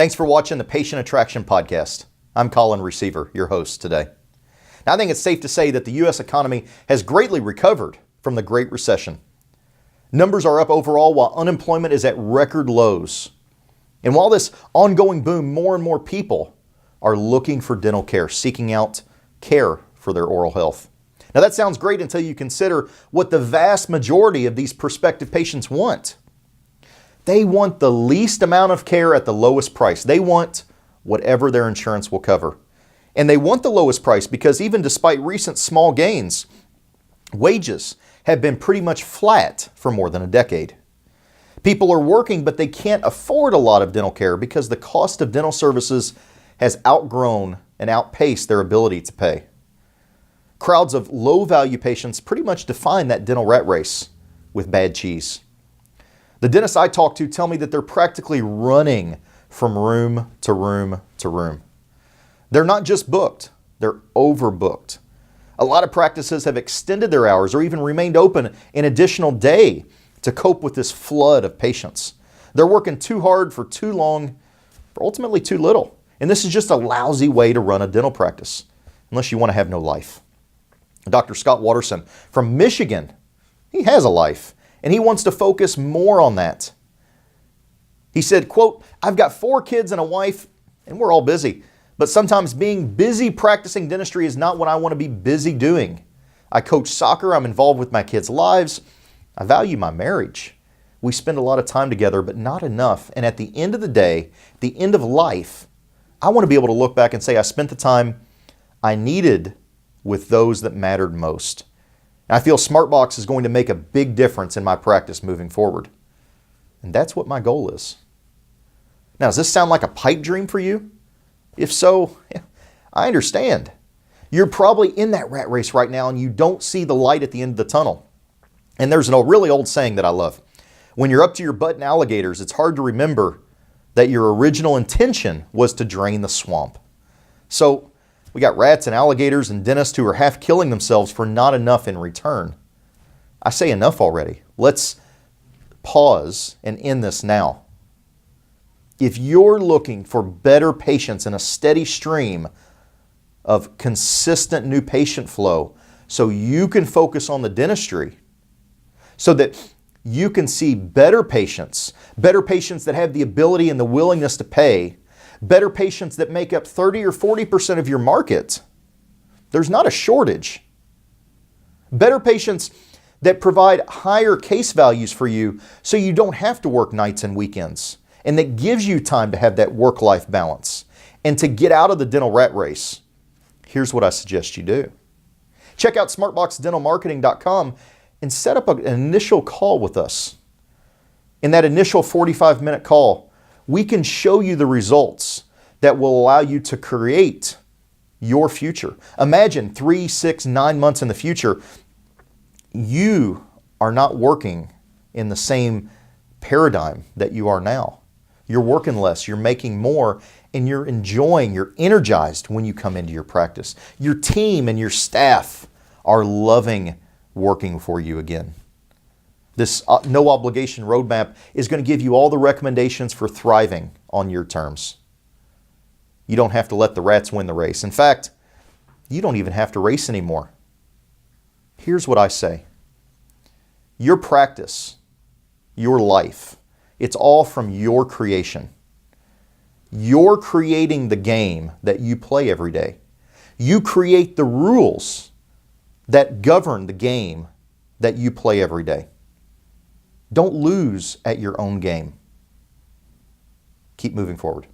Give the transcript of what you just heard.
Thanks for watching the Patient Attraction Podcast. I'm Colin Receiver, your host today. Now, I think it's safe to say that the U.S. economy has greatly recovered from the Great Recession. Numbers are up overall while unemployment is at record lows. And while this ongoing boom, more and more people are looking for dental care, seeking out care for their oral health. Now, that sounds great until you consider what the vast majority of these prospective patients want. They want the least amount of care at the lowest price. They want whatever their insurance will cover. And they want the lowest price because even despite recent small gains, wages have been pretty much flat for more than a decade. People are working, but they can't afford a lot of dental care because the cost of dental services has outgrown and outpaced their ability to pay. Crowds of low-value patients pretty much define that dental rat race with bad cheese. The dentists I talk to tell me that they're practically running from room to room to room. They're not just booked, they're overbooked. A lot of practices have extended their hours or even remained open an additional day to cope with this flood of patients. They're working too hard for too long, for ultimately too little. And this is just a lousy way to run a dental practice, unless you want to have no life. Dr. Scott Watterson from Michigan, he has a life. And he wants to focus more on that. He said, quote, "I've got 4 kids and a wife, and we're all busy. But sometimes being busy practicing dentistry is not what I want to be busy doing. I coach soccer. I'm involved with my kids' lives. I value my marriage. We spend a lot of time together, but not enough. And at the end of the day, the end of life, I want to be able to look back and say I spent the time I needed with those that mattered most. I feel SmartBox is going to make a big difference in my practice moving forward. And that's what my goal is." Now, does this sound like a pipe dream for you? If so, I understand. You're probably in that rat race right now and you don't see the light at the end of the tunnel. And there's a really old saying that I love. When you're up to your butt in alligators, it's hard to remember that your original intention was to drain the swamp. So, we got rats and alligators and dentists who are half killing themselves for not enough in return. I say enough already. Let's pause and end this now. If you're looking for better patients and a steady stream of consistent new patient flow so you can focus on the dentistry, so that you can see better patients that have the ability and the willingness to pay, better patients that make up 30 or 40% of your market. There's not a shortage. Better patients that provide higher case values for you so you don't have to work nights and weekends, and that gives you time to have that work-life balance and to get out of the dental rat race. Here's what I suggest you do. Check out smartboxdentalmarketing.com and set up an initial call with us. In that initial 45-minute call, we can show you the results that will allow you to create your future. Imagine 3, 6, 9 months in the future, you are not working in the same paradigm that you are now. You're working less, you're making more, and you're enjoying, you're energized when you come into your practice. Your team and your staff are loving working for you again. This no obligation roadmap is going to give you all the recommendations for thriving on your terms. You don't have to let the rats win the race. In fact, you don't even have to race anymore. Here's what I say. Your practice, your life, it's all from your creation. You're creating the game that you play every day. You create the rules that govern the game that you play every day. Don't lose at your own game. Keep moving forward.